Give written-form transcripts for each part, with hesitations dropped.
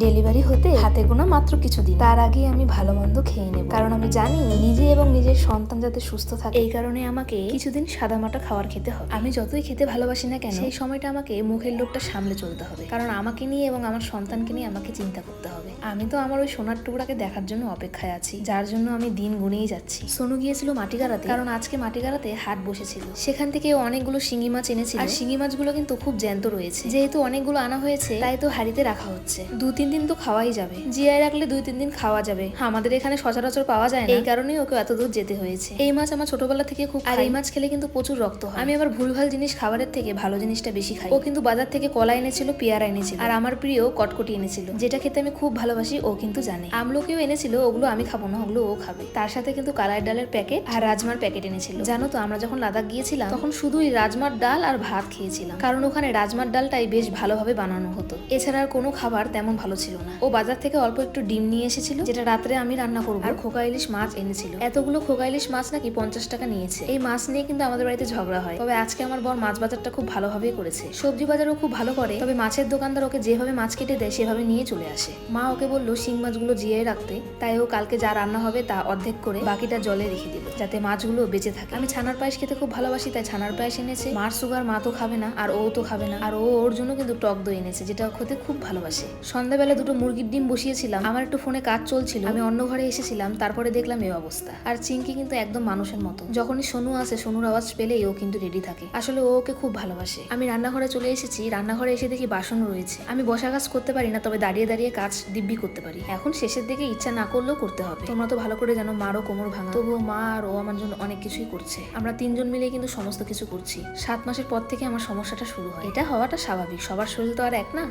Delivery হতে হাতে গোনা মাত্র কিছুদিন, তার আগে আমি ভালো মন্দ খেয়ে নেব, কারণ আমি জানি নিজে এবং নিজের সন্তান যাতে সুস্থ থাকে। এই কারণে আমাকে কিছুদিন সাদামাটা খাবার খেতে হবে। আমি যতই খেতে ভালোবাসি না কেন, সেই সময়টা আমাকে মুখের লোভটা সামলে চলতে হবে, কারণ আমাকে নিয়ে এবং আমার সন্তানকে নিয়ে আমাকে চিন্তা করতে হবে। আমি তো আমার ওই সোনার টুকরাকে দেখার জন্য অপেক্ষায় আছি, যার জন্য আমি দিন গুনেই যাচ্ছি। সোনু গিয়েছিল মাটি গাড়াতে, কারণ আজকে মাটি গাড়াতে হাট বসেছিল। সেখান থেকে অনেকগুলো শিঙি মাছ এনেছিল, আর শিঙি মাছগুলো কিন্তু খুব জ্যান্ত রয়েছে। যেহেতু অনেকগুলো আনা হয়েছে, তাই তো হাড়িতে রাখা হচ্ছে। 2-3 দিন তো খাওয়াই যাবে, জিয়ায় রাখলে 2-3 দিন খাওয়া যাবে। আমাদের এখানে সচরাচর পাওয়া যায় না, এই কারণেই ওকে এত দূর যেতে হয়েছে। এই মাছ আমার ছোটবেলা থেকে খুব, আর এই মাছ খেলে কিন্তু প্রচুর রক্ত হয়। আমি আবার ভুলভাল জিনিস খাবারের থেকে ভালো জিনিসটা বেশি খাই। ও কিন্তু বাজার থেকে কলা এনেছিল, পেয়ারা এনেছিল, আর আমার প্রিয় কটকটি এনেছিল, যেটা খেতে আমি খুব ভালোবাসি। ও কিন্তু জানে। আমলকিও এনেছিল, ওগুলো আমি খাবো না, ওগুলো ও খাবে। তার সাথে কিন্তু কালাই ডালের প্যাকেট আর রাজমার প্যাকেট এনেছিল। জানো তো, আমরা যখন লাদাখ গিয়েছিলাম তখন শুধুই রাজমার ডাল আর ভাত খেয়েছিলাম, কারণ ওখানে রাজমার ডালটাই বেশ ভালোভাবে বানানো হতো। এছাড়া আর কোনো খাবার তেমন ভালো ছিল না। ও বাজার থেকে অল্প একটু ডিম নিয়ে এসেছিল, যেটা রাত্রে আমি রান্না করবো, আর খোকা ইলিশ মাছ এনেছিল। এতগুলো খোকা ইলিশ মাছ নাকি 50 টাকা নিয়েছে। এই মাছ নিয়ে কিন্তু আমাদের বাড়িতে ঝগড়া হয়। তবে আজকে আমার বর মাছ বাজারটা খুব ভালোভাবেই করেছে। সবজি বাজারও খুব ভালো করে, তবে মাছের দোকানদার ওকে যেভাবে মাছ কেটে দেয় সেভাবে নিয়ে চলে আসে। মা ওকে বললো শিং মাছগুলো জিয়ে রাখতে, তাই ও কালকে যা রান্না হবে তা অর্ধেক করে বাকিটা জলে রেখে দিল, যাতে মাছগুলো বেঁচে থাকে। আমি ছানার পায়েস খেতে খুব ভালোবাসি, তাই ছানার পায়েস এনেছে। মার সুগার, মা তো খাবে না, আর ও তো খাবে না, আর ও ওর জন্য কিন্তু টক দই এনেছে, যেটা খেতে খুব ভালোবাসে। সন্ধ্যাবেলা দুটো মুরগির ডিম বসিয়েছিলাম। আমার একটু ফোনে কাজ চলছিল, আমি অন্য ঘরে এসেছিলাম, তারপরে দেখলাম এই অবস্থা। আর চিঙ্কি কিন্তু একদম মানুষের মতো, যখনই সোনু আসে সোনুর আওয়াজ পেলেই ও কিন্তু রেডি থাকে। আসলে ও ওকে খুব ভালোবাসে। আমি রান্নাঘরে চলে এসেছি, রান্নাঘরে এসে দেখি বাসন রয়েছে। আমি বসা কাজ করতে পারি না, তবে দাঁড়িয়ে দাঁড়িয়ে কাজ দিব্যি করতে পারি। এখন শেষের দিকে ইচ্ছা না করলেও করতে হবে। তোমরা তো ভালো করে জানো মারও কোমর ভাঙা, তবুও মা আর ও আমার জন্য অনেক কিছুই করছে। আমরা 3 জন মিলে কিন্তু সমস্ত কিছু করছি। 7 মাসের পর থেকে আমার সমস্যাটা শুরু হয়। এটা হওয়াটা স্বাভাবিক, সবার শরীর তো আর এক না।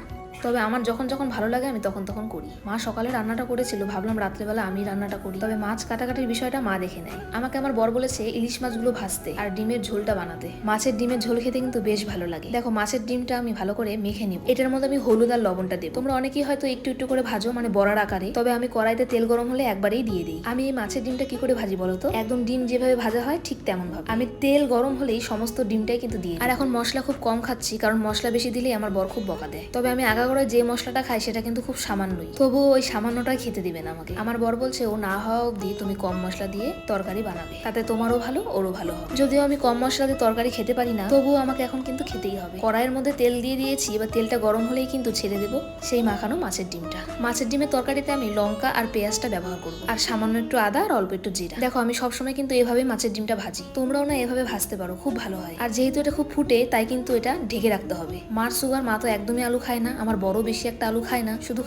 তবে আমার যখন যখন ভালো লাগে আমি তখন তখন করি। মা সকালে রান্নাটা করেছিল, ভাবলাম রাত্রেবেলা আমি রান্নাটা করি। তবে মাছ কাটাকাটির বিষয়টা মা দেখে নেয়। আমাকে আমার বর বলেছে ইলিশ মাছগুলো ভাজতে আর ডিমের ঝোলটা বানাতে। মাছের ডিমের ঝোল খেতে কিন্তু বেশ ভালো লাগে। দেখো, মাছের ডিমটা আমি ভালো করে মেখে নিব। এটার মধ্যে আমি হলুদ আর লবণটা দেব। তোমরা অনেকেই হয়তো একটু একটু করে ভাজো, মানে বড়ার আকারে, তবে আমি কড়াইতে তেল গরম হলে একবারেই দিয়ে দিই। আমি এই মাছের ডিমটা কি করে ভাজি বলো তো? একদম ডিম যেভাবে ভাজা হয় ঠিক তেমন ভাবে। আমি তেল গরম হলেই সমস্ত ডিমটাই কিন্তু দিয়ে দিই। আর এখন মশলা খুব কম খাচ্ছি, কারণ মশলা বেশি দিলেই আমার বর খুব বকা দেয়। তবে আমি আগাগোড়ায় যে মশলাটা খাই সেটা কিন্তু খুব সামান্যই, তবুও ওই সামান্যটাই খেতে দিবেন আমাকে। আমার বর বলছে ও না হওয়া অব্দি তুমি কম মশলা দিয়ে তরকারি বানাবে, তাতে তোমারও ভালো ওরও ভালো হবে। যদিও আমি কম মশলা দিয়ে তরকারি খেতে পারি না, তবুও আমাকে এখন কিন্তু খেতেই হবে। কড়াইয়ের মধ্যে তেল দিয়ে দিয়েছি, এবার তেলটা গরম হলেই কিন্তু ছেড়ে দেবো সেই মাখানো মাছের ডিমটা। মাছের ডিমের তরকারিতে আমি লঙ্কা আর পেঁয়াজটা ব্যবহার করবো, আর সামান্য একটু আদা আর অল্প একটু জিরা। দেখো, আমি সবসময় কিন্তু এভাবেই মাছের ডিমটা ভাজি, তোমরাও না এভাবে ভাজতে পারো, খুব ভালো হয়। আর যেহেতু এটা খুব ফুটে, তাই কিন্তু এটা ঢেকে রাখতে হবে। মার সুগার, মা তো একদমই আলু খায় না, আমার বড় বেশি একটা আলু খায় না, শুধু